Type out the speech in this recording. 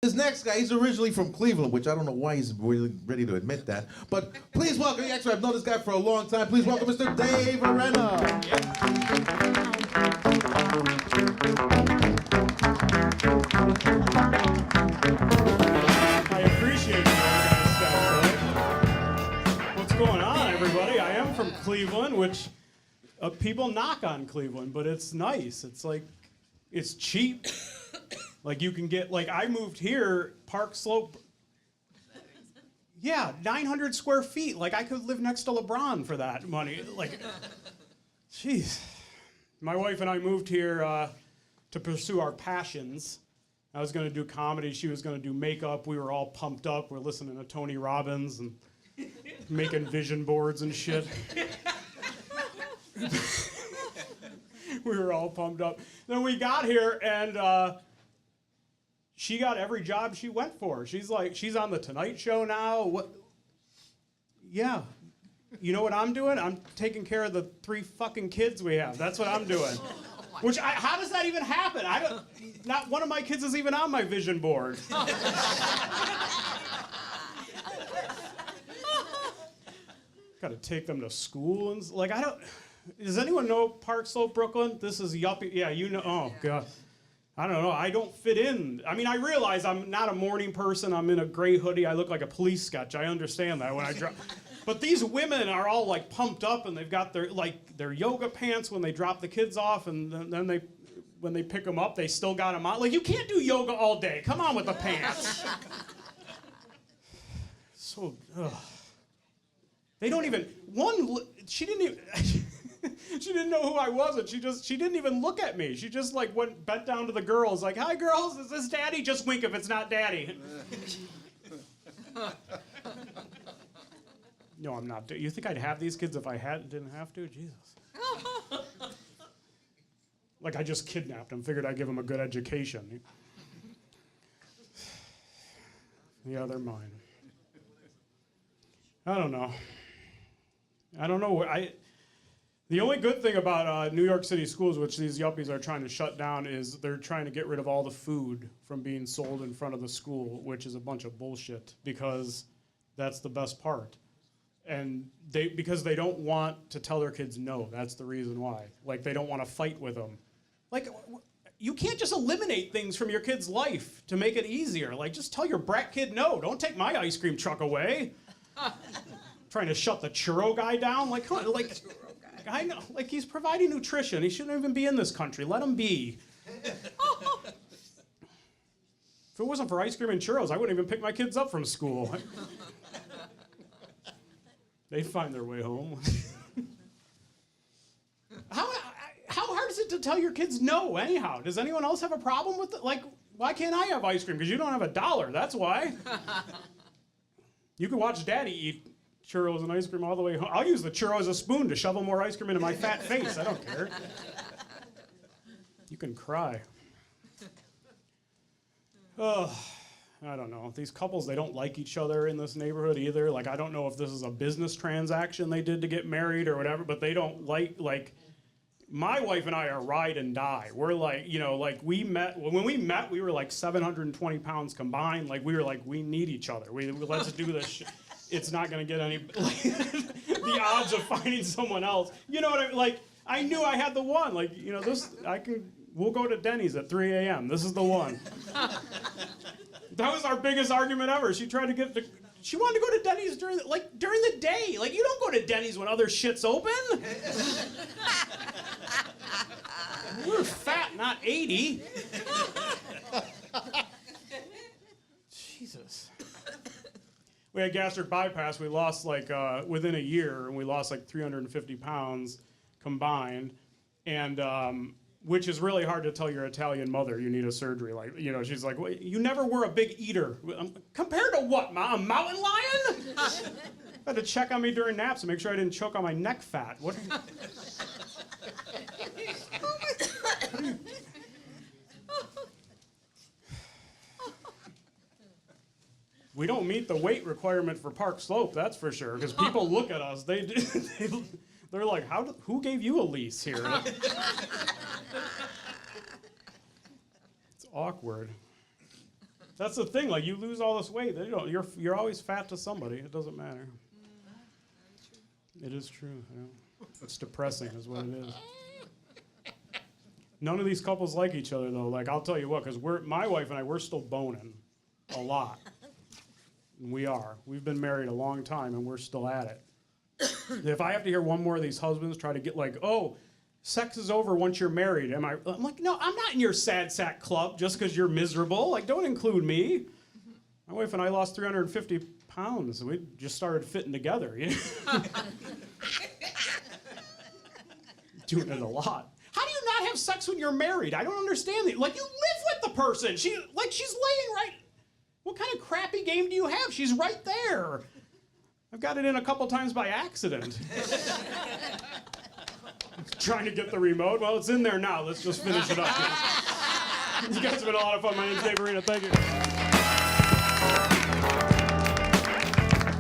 This next guy, he's originally from Cleveland, which I don't know why he's really ready to admit that. But please welcome, actually I've known this guy for a long time, please welcome Mr. Dave Arena. I appreciate it, guys. What's going on, everybody? I am from Cleveland, which people knock on Cleveland, but it's nice. It's like, it's cheap. Like you can get, like I moved here, Park Slope. Yeah, 900 square feet. Like I could live next to LeBron for that money. Like, jeez. My wife and I moved here to pursue our passions. I was going to do comedy. She was going to do makeup. We were all pumped up. We're listening to Tony Robbins and making vision boards and shit. We were all pumped up. Then we got here and she got every job she went for. She's like, she's on the Tonight Show now. What? Yeah. You know what I'm doing? I'm taking care of the 3 fucking kids we have. That's what I'm doing. Which, how does that even happen? Not one of my kids is even on my vision board. Got to take them to school and like does anyone know Park Slope, Brooklyn? This is yuppie. Yeah, you know. Oh God. I don't know. I don't fit in. I mean, I realize I'm not a morning person. I'm in a gray hoodie. I look like a police sketch. I understand that when I drop. But these women are all like pumped up, and they've got their yoga pants when they drop the kids off, and then when they pick them up, they still got them on. Like you can't do yoga all day. Come on with the pants. So, they don't even She didn't even. She didn't know who I was, and she didn't even look at me. She just like bent down to the girls, like, "Hi, girls, is this Daddy?" Just wink if it's not Daddy. No, I'm not. You think I'd have these kids if I didn't have to? Jesus. Like I just kidnapped them. Figured I'd give them a good education. Yeah, they're mine. I don't know. The only good thing about New York City schools, which these yuppies are trying to shut down, is they're trying to get rid of all the food from being sold in front of the school, which is a bunch of bullshit, because that's the best part. And because they don't want to tell their kids no, that's the reason why. Like, they don't want to fight with them. Like, you can't just eliminate things from your kid's life to make it easier. Like, just tell your brat kid no. Don't take my ice cream truck away. Trying to shut the churro guy down? Like, come on, like... I know, like he's providing nutrition. He shouldn't even be in this country. Let him be. If it wasn't for ice cream and churros, I wouldn't even pick my kids up from school. They'd find their way home. How hard is it to tell your kids no, anyhow? Does anyone else have a problem with it? Like, why can't I have ice cream? Because you don't have $1, that's why. You can watch Daddy eat churros and ice cream all the way home. I'll use the churro as a spoon to shovel more ice cream into my fat face. I don't care. You can cry. I don't know. These couples, they don't like each other in this neighborhood either. Like, I don't know if this is a business transaction they did to get married or whatever, but they don't like, my wife and I are ride and die. We're like, you know, like when we met, we were like 720 pounds combined. Like, we were like, we need each other. Let's do this shit. It's not gonna get any, like, the odds of finding someone else. You know what I mean? Like, I knew I had the one. Like, you know, we'll go to Denny's at 3 a.m. This is the one. That was our biggest argument ever. She wanted to go to Denny's during the day. Like, you don't go to Denny's when other shit's open. We're fat, not 80. Jesus. We had gastric bypass. We lost within a year, and we lost like 350 pounds combined, and which is really hard to tell your Italian mother you need a surgery. Like, you know, she's like, well, you never were a big eater. Compared to what, Ma? A mountain lion? Had to check on me during naps to make sure I didn't choke on my neck fat. What? We don't meet the weight requirement for Park Slope, that's for sure. Because people look at us, they're like, who gave you a lease here? It's awkward. That's the thing. Like, you lose all this weight. They don't. You're always fat to somebody. It doesn't matter. It is true. Yeah. It's depressing, is what it is. None of these couples like each other, though. Like, I'll tell you what, because my wife and I, we're still boning a lot. And we are. We've been married a long time, and we're still at it. If I have to hear one more of these husbands try to get like, oh, sex is over once you're married, I'm like, no, I'm not in your sad sack club just because you're miserable. Like, don't include me. My wife and I lost 350 pounds. We just started fitting together. You know? Doing it a lot. How do you not have sex when you're married? I don't understand it. Like, you live with the person. She's laying right. What kind of crappy game do you have? She's right there. I've got it in a couple times by accident. Trying to get the remote. Well, it's in there now. Let's just finish it up. You guys have been a lot of fun. My name's Dave Arena. Thank you.